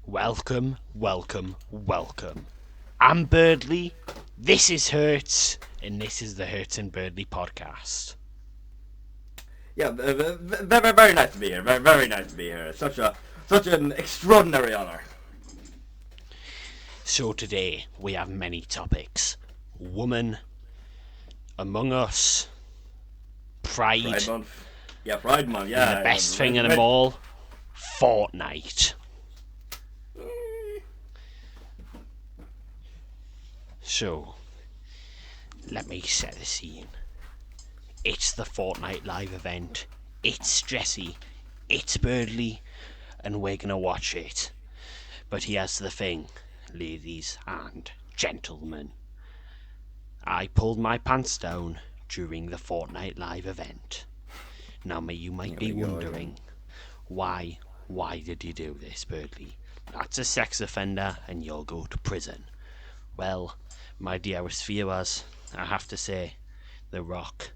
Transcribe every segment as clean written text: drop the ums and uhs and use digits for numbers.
Welcome, welcome, welcome. I'm Berdly, this is Hertz, and this is the Hertz and Berdly podcast. Yeah, very, very nice to be here. Very, very nice to be here. Such an extraordinary honor. So today we have many topics. Woman, Among Us, Pride Month. Yeah, Pride Month, yeah. and the best thing of them all, Fortnite. So, let me set the scene. It's the Fortnite live event. It's Jesse. It's Berdly. And we're gonna watch it. But here's the thing, ladies and gentlemen. I pulled my pants down during the Fortnite live event. Now you might be wondering, why did you do this, Berdly? That's a sex offender and you'll go to prison. Well, my dearest viewers, I have to say, The Rock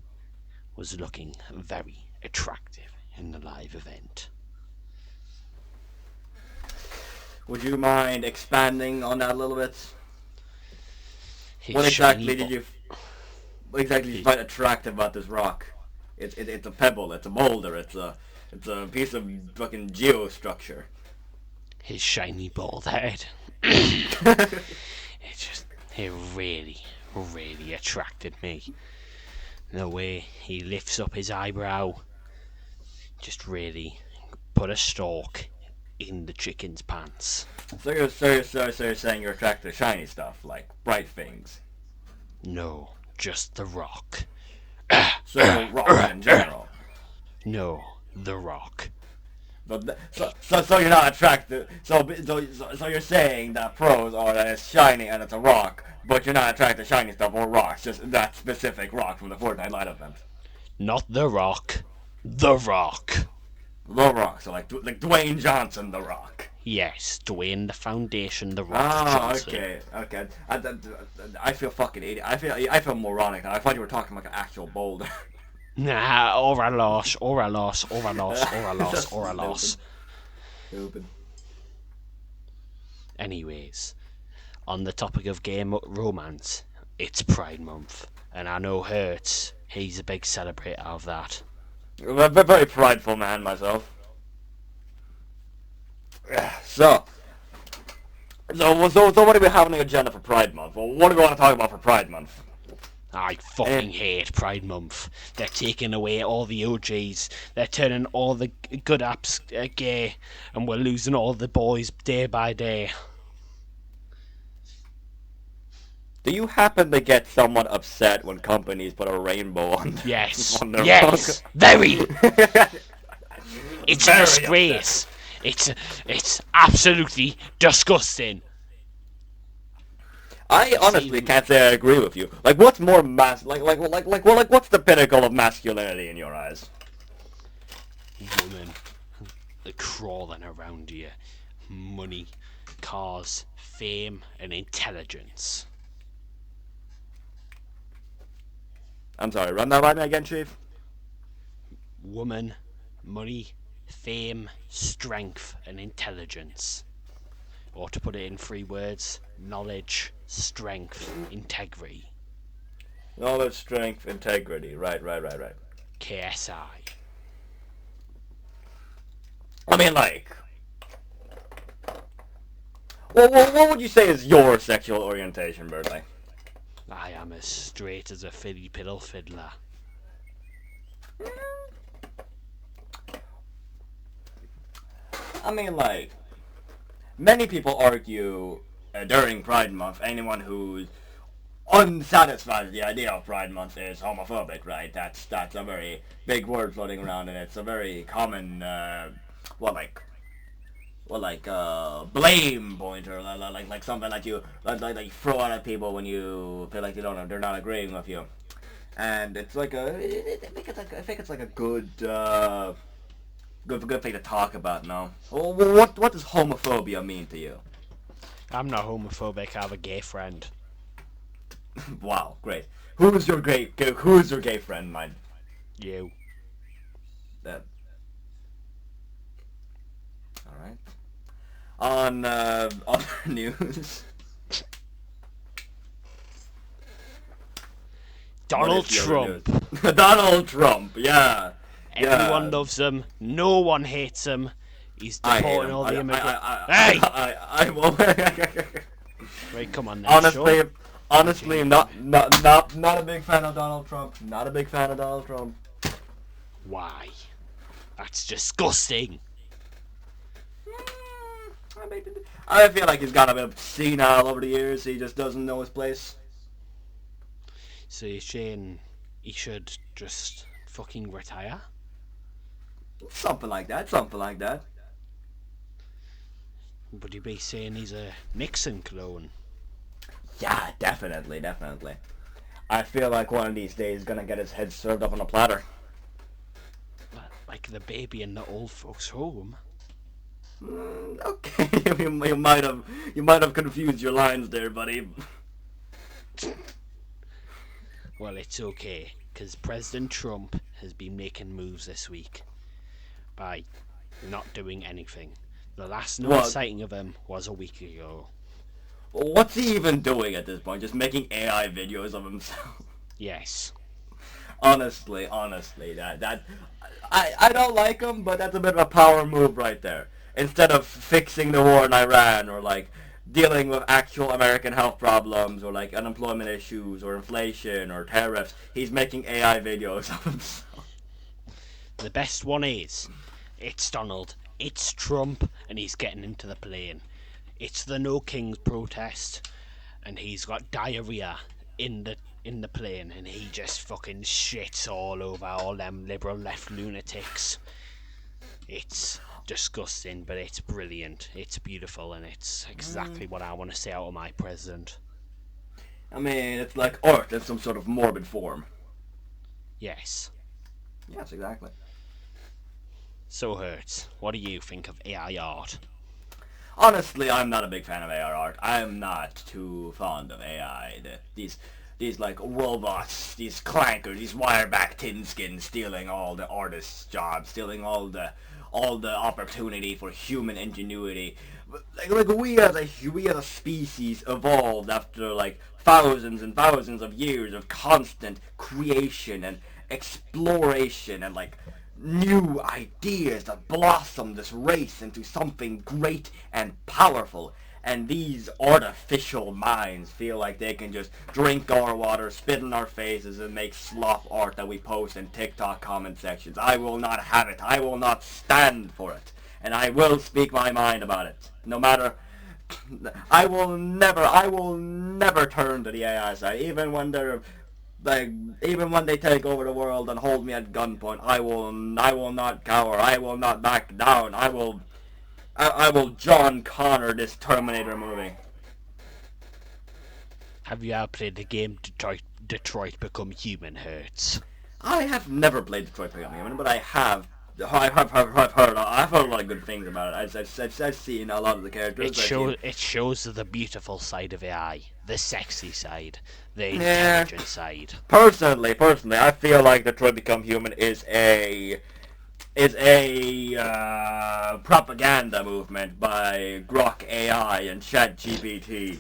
was looking very attractive in the live event. Would you mind expanding on that a little bit? What exactly did you find attractive about this rock? It's a pebble, it's a boulder, it's a piece of fucking geostructure. His shiny bald head. It really attracted me. The way he lifts up his eyebrow just really put a stalk in the chicken's pants. So you're saying you're attracted to shiny stuff, like bright things? No, just The Rock. So rock in general? No, The Rock. So you're not attracted. So you're saying that pros are that it's shiny and it's a rock, but you're not attracted to shiny stuff or rocks, just that specific rock from the Fortnite live event. Not The Rock. The Rock. The Rock. So like Dwayne Johnson, The Rock. Yes, Dwayne the Foundation, The Rock Johnson. Okay. I feel fucking idiot. I feel moronic now. I thought you were talking like an actual boulder. Nah, or a loss. Stupid. Anyways, on the topic of gay romance, it's Pride Month, and I know Hertz, he's a big celebrator of that. I'm a very prideful man myself. So what are we having on the agenda for Pride Month? Well, what do we want to talk about for Pride Month? I fucking hate Pride Month. They're taking away all the OGs. They're turning all the good apps gay, and we're losing all the boys day by day. Do you happen to get somewhat upset when companies put a rainbow on? Yes. On their Yes. Very. It's Very a disgrace. It's absolutely disgusting. I honestly can't say I agree with you. Like, what's more what's the pinnacle of masculinity in your eyes? Women crawling around you. Money, cars, fame, and intelligence. I'm sorry, run that by me again, Chief. Woman, money, fame, strength, and intelligence. Or to put it in 3 words, knowledge, strength, integrity. Knowledge, strength, integrity. Right. KSI. I mean, like... Well, what would you say is your sexual orientation, Berdly? I am as straight as a fiddly piddle fiddler. I mean, like... Many people argue during Pride Month, anyone who's unsatisfied with the idea of Pride Month is homophobic, right? That's a very big word floating around, and it's a very common, blame pointer, like something that you like throw out at people when you feel like they're not agreeing with you, and it's like I think it's like a good thing to talk about now. Well, what does homophobia mean to you? I'm not homophobic, I have a gay friend. Wow, great. Who's your gay friend, mine? You. That. Alright. on other news. Donald Trump. Donald Trump, yeah. Everyone loves him. No one hates him. He's deporting all the immigrants. Hey! I won't. Right, come on now. Honestly, not a big fan of Donald Trump. Not a big fan of Donald Trump. Why? That's disgusting. I feel like he's got a bit senile over the years. He just doesn't know his place. So you're saying he should just fucking retire? Something like that. Something like that. Would you be saying he's a Nixon clone? Yeah, definitely. I feel like one of these days he's gonna get his head served up on a platter. Like the baby in the old folks' home. Okay, you might have confused your lines there, buddy. Well, it's okay, because President Trump has been making moves this week by not doing anything. The last known sighting of him was a week ago. What's he even doing at this point? Just making AI videos of himself? Yes. Honestly, that I don't like him, but that's a bit of a power move right there. Instead of fixing the war in Iran, or like dealing with actual American health problems, or like unemployment issues, or inflation, or tariffs, he's making AI videos of himself. The best one is, it's Donald, it's Trump, and he's getting into the plane. It's the No Kings protest, and he's got diarrhea in the plane, and he just fucking shits all over all them liberal left lunatics. It's disgusting, but it's brilliant. It's beautiful, and it's exactly what I want to say out of my president. I mean, it's like art in some sort of morbid form. Yes. Yes, exactly. So, Hertz, what do you think of AI art? Honestly, I'm not a big fan of AI art. I'm not too fond of AI. These like robots, these clankers, these wireback tin skins stealing all the artists' jobs, stealing all the opportunity for human ingenuity. Like we as a species evolved after like thousands and thousands of years of constant creation and exploration and like new ideas that blossom this race into something great and powerful. And these artificial minds feel like they can just drink our water, spit in our faces, and make slop art that we post in TikTok comment sections. I will not have it. I will not stand for it. And I will speak my mind about it. No matter... I will never turn to the AI side. Even when they take over the world and hold me at gunpoint, I will not cower. I will not back down. I will John Connor this Terminator movie. Have you ever played the game Detroit Become Human, Hertz? I have never played Detroit Become Human, but I've heard a lot of good things about it. I've seen a lot of the characters. It shows the beautiful side of AI, the sexy side, the intelligent side. Personally, I feel like Detroit Become Human is a propaganda movement by Grok AI and ChatGPT.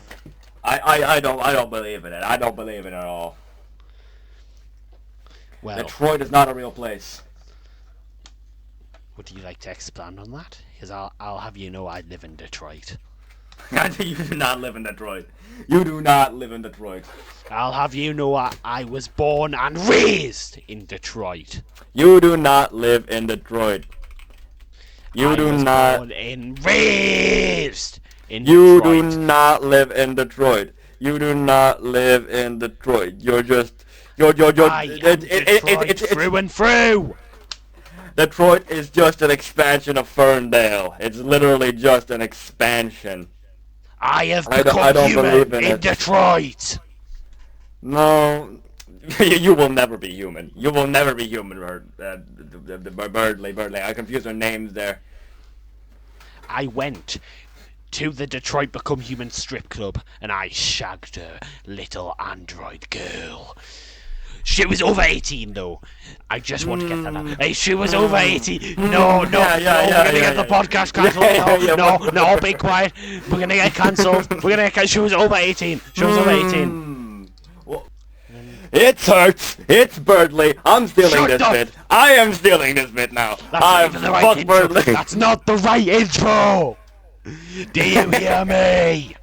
I don't believe in it. I don't believe in it at all. Well, Detroit is not a real place. Would you like to expand on that? Because I'll have you know I live in Detroit. You do not live in Detroit. You do not live in Detroit. I'll have you know I was born and raised in Detroit. You do not live in Detroit. You do not. Born and raised in You Detroit. do not live in Detroit. You do not live in Detroit. You're just. You're. I am Detroit through and through. Detroit is just an expansion of Ferndale. It's literally just an expansion. I have become human in Detroit. No, you will never be human. You will never be human, Berdly. I confused their names there. I went to the Detroit Become Human strip club and I shagged a little android girl. She was over 18 though. I just want to get that out. Hey, she was over 18. No, we're gonna get the podcast cancelled. No, be quiet. We're gonna get cancelled. She was over 18. She was over 18. Well, it's Hertz. It's Berdly. I'm stealing this bit. I am stealing this bit now. That's not even the right intro. That's not the right intro. Do you hear me?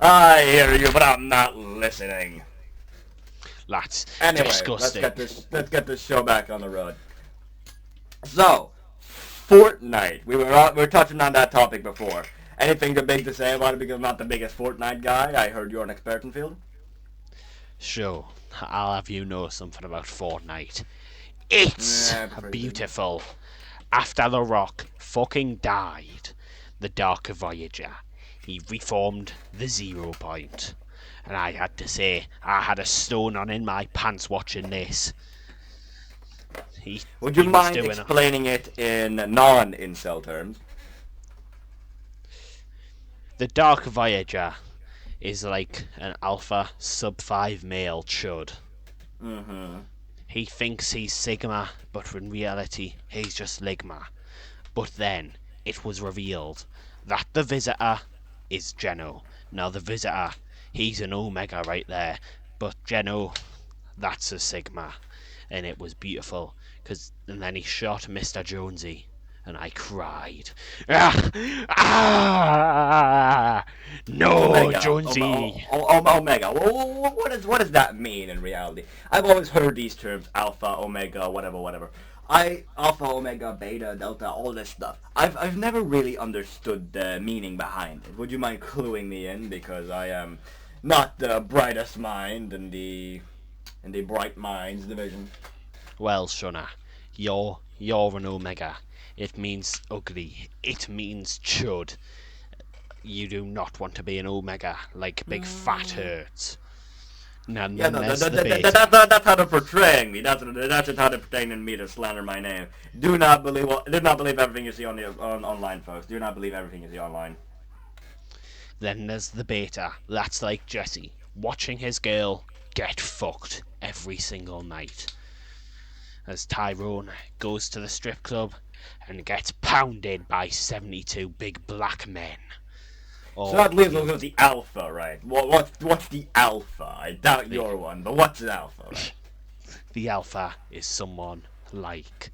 I hear you, but I'm not listening. That's disgusting. Let's get this show back on the road. So, Fortnite. We were touching on that topic before. Anything big to say about it? Because I'm not the biggest Fortnite guy. I heard you're an expert in field. Sure, I'll have you know something about Fortnite. It's beautiful. After The Rock fucking died, the Dark Voyager, he reformed the 0 Point. And I had to say, I had a stone on in my pants watching this. Would you mind explaining it in non-incel terms? The Dark Voyager is like an alpha sub-5 male chud. He thinks he's Sigma, but in reality, he's just Ligma. But then, it was revealed that the Visitor is Geno. Now the Visitor, he's an Omega right there, but Geno, that's a Sigma. And it was beautiful, and then he shot Mr. Jonesy, and I cried. No, Omega. Jonesy! Omega. What does that mean in reality? I've always heard these terms, alpha, omega, whatever. Alpha, omega, beta, delta, all this stuff. I've never really understood the meaning behind it. Would you mind cluing me in? Because I am not the brightest mind in the Bright Minds division. Well, Shona, you're an omega. It means ugly. It means chud. You do not want to be an omega like big fat Hertz. That's how they're portraying me. That's how they're pretending me to slander my name. Do not believe everything you see on online, folks. Do not believe everything you see online. Then there's the beta. That's like Jesse, watching his girl get fucked every single night. As Tyrone goes to the strip club and gets pounded by 72 big black men. So that leaves us with the alpha, right? What's the alpha? I doubt you're one, but what's the alpha, right? The alpha is someone like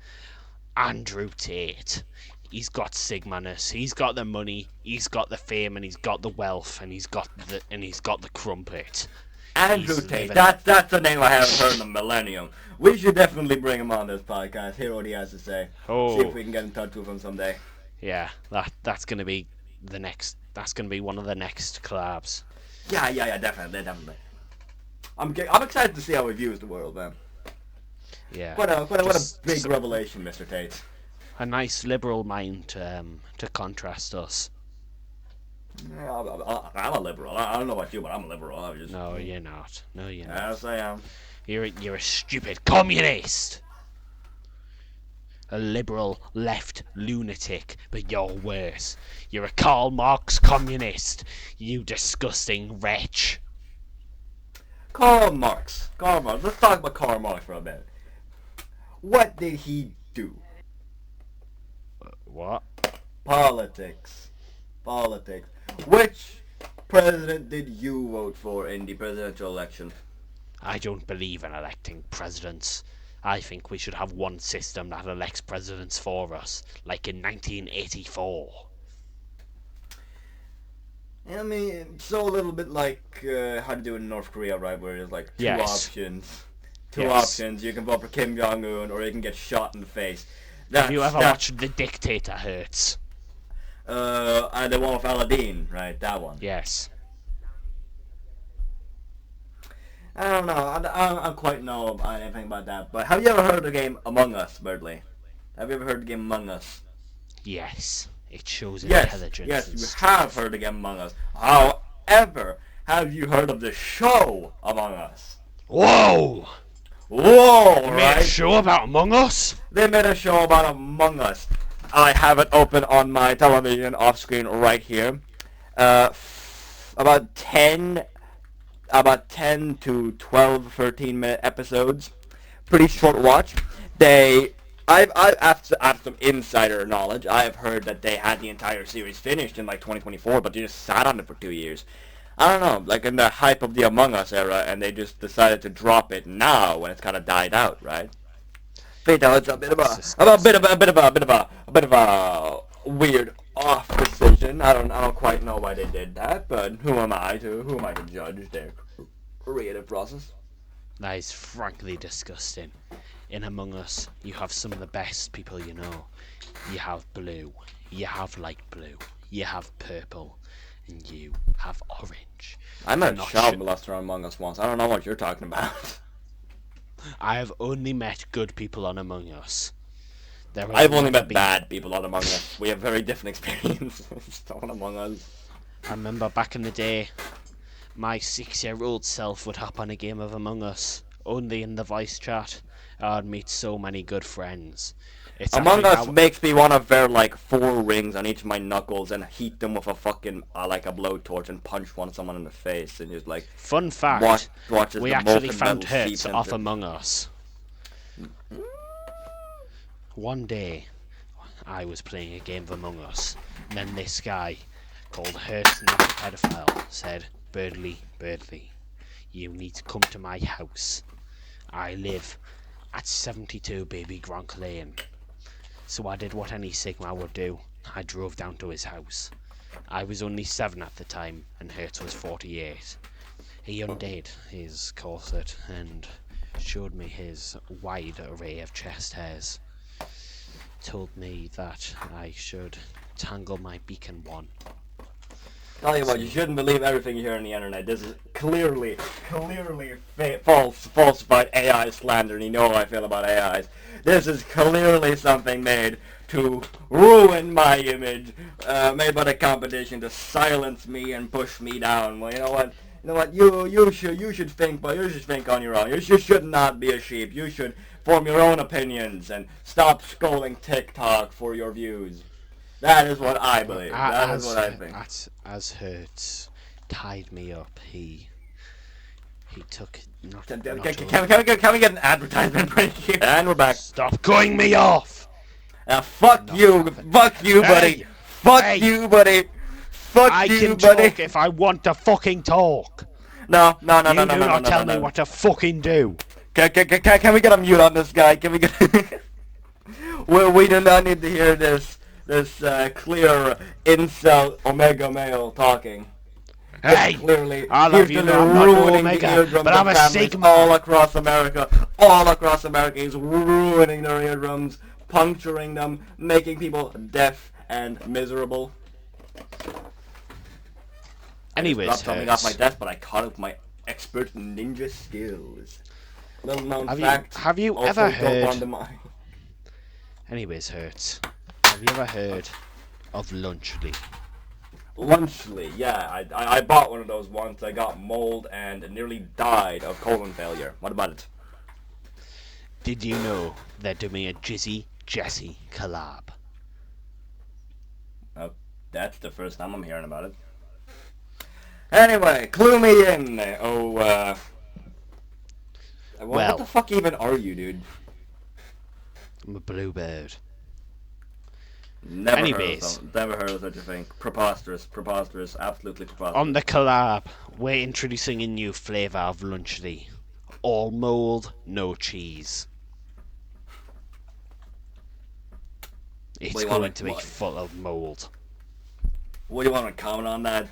Andrew Tate. He's got Sigma-ness, he's got the money, he's got the fame, and he's got the wealth, and he's got the crumpet. Andrew Tate, that's the name I haven't heard in a millennium. We should definitely bring him on this podcast, hear what he has to say. See if we can get in touch with him someday. Yeah, that's gonna be one of the next collabs. Yeah, definitely. I'm excited to see how he views the world, man. Yeah. What a big revelation, Mr. Tate. A nice liberal mind to contrast us. Yeah, I'm a liberal. I don't know about you, but I'm a liberal. No, you're not. Yes, I am. You're a stupid communist. A liberal left lunatic, but you're worse. You're a Karl Marx communist, you disgusting wretch. Karl Marx. Let's talk about Karl Marx for a minute. What did he do? What? Politics. Which president did you vote for in the presidential election? I don't believe in electing presidents. I think we should have one system that elects presidents for us, like in 1984. I mean, so a little bit like how to do it in North Korea, right? Where there's like two options. Options. You can vote for Kim Jong-un, or you can get shot in the face. Have you ever watched The Dictator, Hertz? The one with Aladdin, right? That one. Yes. I don't know. I don't quite know anything about that. But have you ever heard of the game Among Us, Berdly? Have you ever heard of the game Among Us? Yes. It shows intelligence. Yes, you have heard of the game Among Us. However, have you heard of the show Among Us? Whoa! They made a show about Among Us? They made a show about Among Us. I have it open on my television off screen right here. About 10 about 10 to 12, 13-minute episodes. Pretty short watch. I've after some insider knowledge, I have heard that they had the entire series finished in like 2024, but they just sat on it for 2 years. I don't know, like in the hype of the Among Us era, and they just decided to drop it now when it's kind of died out, right? But it's a bit of a weird off decision. I don't quite know why they did that, but who am I to judge their creative process? That is frankly disgusting. In Among Us, you have some of the best people you know. You have blue, you have light blue, you have purple, and you have orange. I met a child molester on Among Us once. I don't know what you're talking about. I have only met good people on Among Us. I've only met bad people on Among Us. We have very different experiences on Among Us. I remember back in the day, my 6-year-old self would hop on a game of Among Us, only in the voice chat. I'd meet so many good friends. Among Us makes me want to wear like 4 rings on each of my knuckles and heat them with a fucking like a blowtorch and punch someone in the face and just like. Fun fact: watch we actually found Hertz off Among Us. One day, I was playing a game of Among Us, and then this guy called Hertz Not a Pedophile said, "Berdly, you need to come to my house. I live at 72 Baby Gronk Lane." So I did what any Sigma would do. I drove down to his house. I was only 7 at the time, and Hertz was 48. He undid his corset and showed me his wide array of chest hairs. Told me that I should tangle my beacon one. Tell you what, you shouldn't believe everything you hear on the internet. This is clearly falsified AI slander, and you know how I feel about AIs. This is clearly something made to ruin my image, made by the competition to silence me and push me down. Well, you know what? You should think, but you should think on your own. You should not be a sheep. You should form your own opinions and stop scrolling TikTok for your views. That is what I believe. That is what I think. As Hertz tied me up, he took... Can we get an advertisement break here? And we're back. Stop cutting me off! Fuck you, buddy. Fuck you, buddy. I can talk if I want to fucking talk. No. You do not tell me what to fucking do. Can we get a mute on this guy? Can we get... we do not need to hear this clear incel omega male talking. Hey, clearly, I love you, I'm not omega, but I'm a sigma. All across America, he's ruining their eardrums, puncturing them, making people deaf and miserable. Anyways, I dropped something off my desk, but I caught it with my expert ninja skills. Little known fact. Have you ever heard? Anyways, Hertz, have you ever heard of Lunchly? Lunchly, yeah. I bought one of those once. I got mold and nearly died of colon failure. What about it? Did you know they're doing a Jizzy Jessie collab? Oh, that's the first time I'm hearing about it. Anyway, clue me in. What the fuck even are you, dude? I'm a bluebird. Never heard of such a thing. Preposterous, absolutely preposterous. On the collab, we're introducing a new flavour of Lunchly. All mould, no cheese. It's going to be full of mould. What do you want to comment on that?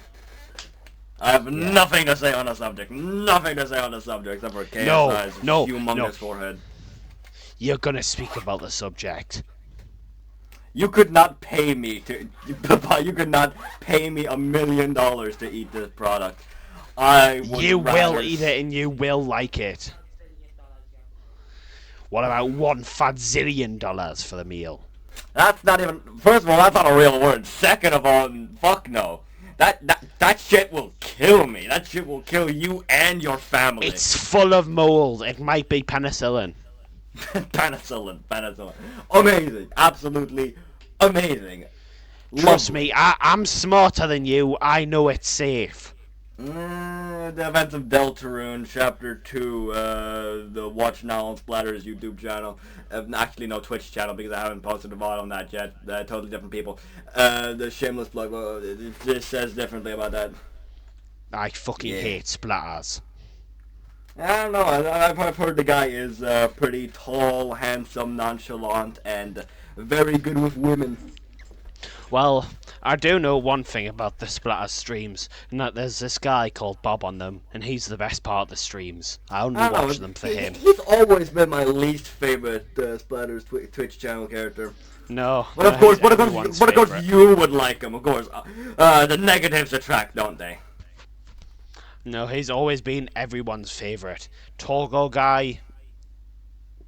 I have nothing to say on the subject. Except for KSI's humongous forehead. You're gonna speak about the subject. You could not pay me to... You could not pay me $1 million to eat this product. You will eat it and you will like it. What about $1 fadzillion for the meal? That's not even... First of all, that's not a real word. Second of all, fuck no. That shit will kill me. That shit will kill you and your family. It's full of mold. It might be penicillin. Penicillin. Amazing. Absolutely amazing. Trust me, I'm smarter than you. I know it's safe. The Events of Deltarune, Chapter 2, the Watch Now on Splatter's YouTube channel. Actually, no, Twitch channel, because I haven't posted a VOD on that yet. Totally different people. The shameless plug, it just says differently about that. I fucking hate splatters. I don't know, I've heard the guy is pretty tall, handsome, nonchalant, and very good with women. Well, I do know one thing about the Splatter streams, and that there's this guy called Bob on them, and he's the best part of the streams. I only watch them for him. He's always been my least favorite Splatter's Twitch channel character. No. But of course, you would like him. Of course, the negatives attract, don't they? No, he's always been everyone's favourite. Torgo guy,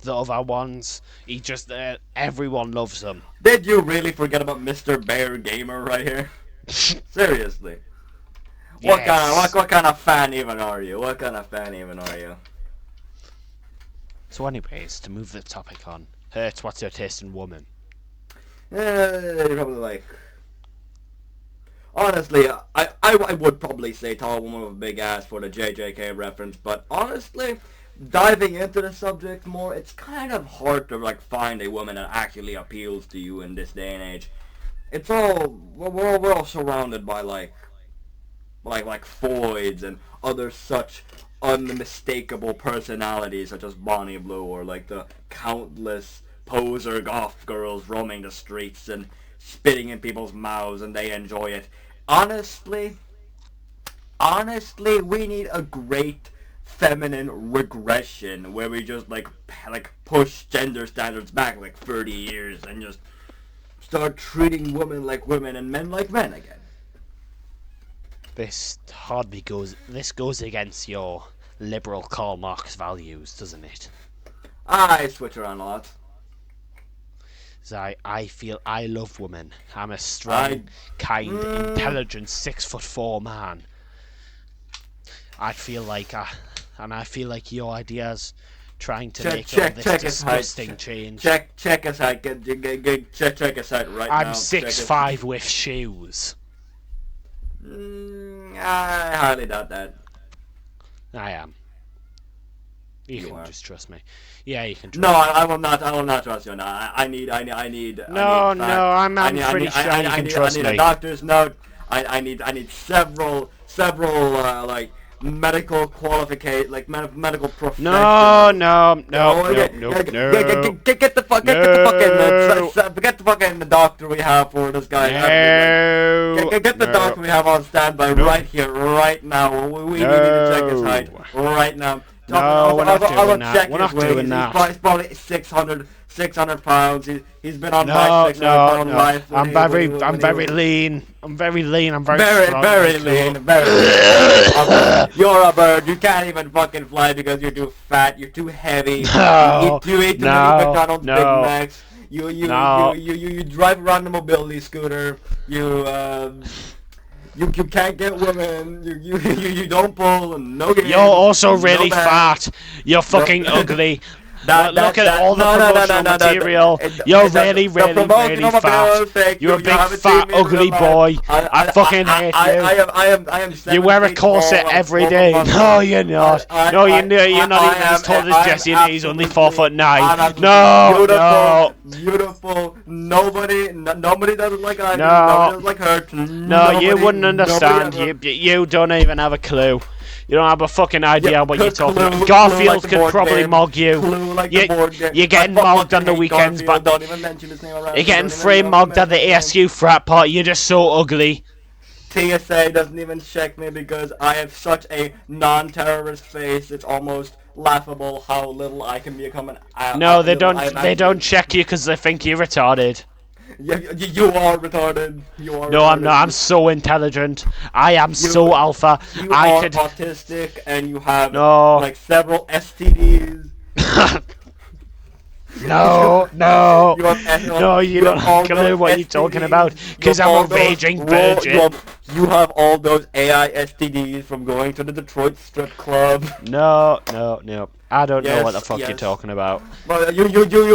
the other ones, he just, everyone loves him. Did you really forget about Mr. Bear Gamer right here? Seriously. Yes. What kind of fan even are you? What kind of fan even are you? So anyways, to move the topic on, Hertz, what's your taste in woman? Probably like... Honestly, I would probably say tall woman with a big ass for the JJK reference, but honestly, diving into the subject more, it's kind of hard to like find a woman that actually appeals to you in this day and age. It's all we're all surrounded by like Foids and other such unmistakable personalities such as Bonnie Blue, or like the countless poser goth girls roaming the streets and spitting in people's mouths and they enjoy it. Honestly, we need a great feminine regression where we just like push gender standards back like 30 years and just start treating women like women and men like men again. This goes against your liberal Karl Marx values, doesn't it? I switch around a lot. I feel I love women. I'm a strong, kind, intelligent 6'4" man. I feel like your ideas trying to make all this disgusting change. Check his height. Check his height right now. I'm 6'5" with shoes. I highly doubt that. I am. You can just trust me. Yeah, you can trust me. No, I will not. I will not trust you. No, I need. I'm pretty sure you can trust me. I need a doctor's note. I need several like medical qualification, like medical profession. No. Get the fucking doctor we have for this guy. Get the doctor we have on standby right here, right now. We need to check his height right now. No, we're not doing that. We're not doing that. He's probably 600 pounds. He's been on my 600 pound life. I'm very lean. I'm very strong. Very lean. You're a bird. You can't even fucking fly because you're too fat. You're too heavy. You eat too many McDonald's Big Macs. You drive around the mobility scooter. You can't get women. You don't pull. No games. You're also really fat. You're fucking ugly. Look at all the promotional material. You're really fat. You're a big fat ugly boy. I fucking hate you. I am. You wear a corset every day. No, you're not. No, you're not even as tall as Jesse, and he's only 4'9". No. Beautiful. Nobody doesn't like I do. No. Nobody doesn't like Hertz. No, you wouldn't understand. You don't even have a clue. You don't have a fucking idea what you're talking about. Garfield could probably mog you. You're getting mogged on the weekends, but you're getting free mogged at the ASU frat party. You're just so ugly. TSA doesn't even check me because I have such a non-terrorist face. It's almost laughable how little I can become an. No, they don't. They don't check you because they think you're retarded. You are retarded. No, I'm not. I'm so intelligent. I am so alpha. You are autistic and you have like several STDs. No, you don't have a clue what you're talking about, because I'm a raging virgin. You have all those AI STDs from going to the Detroit strip club. No. I don't know what the fuck you're talking about. Well, you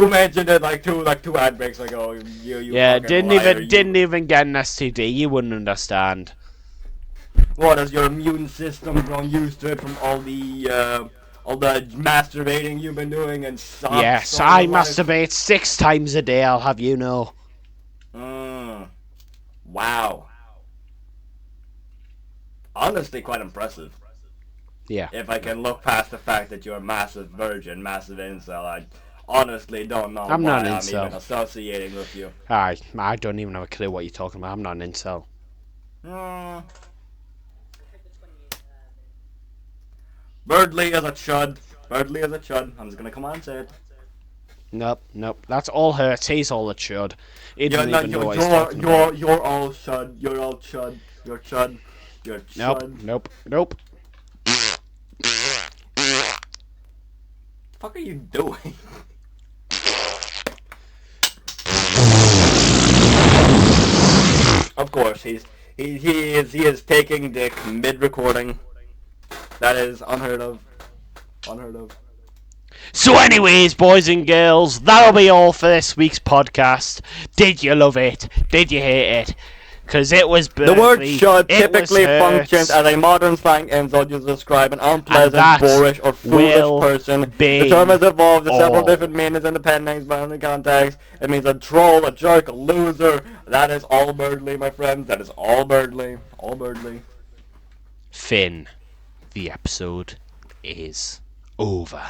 mentioned it like two ad breaks ago. Yeah, didn't even get an STD. You wouldn't understand. What, has your immune system grown used to it from all the masturbating you've been doing and soft Yes, I masturbate 6 times a day, I'll have you know. Wow. Honestly, quite impressive. Yeah. If I can look past the fact that you're a massive virgin, massive incel, I honestly don't know I'm why not an I'm incel. even associating with you. I don't even have a clue what you're talking about. I'm not an incel. Berdly is a chud. Berdly is a chud. I'm just gonna come on and say it. Nope. That's all Hertz. He's all a chud. He doesn't even know what he's talking you're about. you're all chud. You're all chud. You're chud. You're chud. Nope. What the fuck are you doing? Of course, he is taking dick mid-recording. That is unheard of. Unheard of. So anyways, boys and girls, that'll be all for this week's podcast. Did you love it? Did you hate it? Because it was Berdly. The word "chud" typically Hertz, functions as a modern slang insult used to describe an unpleasant, that boorish, or foolish person. The term has evolved to several all. different meanings depending on the context. It means a troll, a jerk, a loser. That is all Berdly, my friends. That is all Berdly. All Berdly. Finn, the episode is over.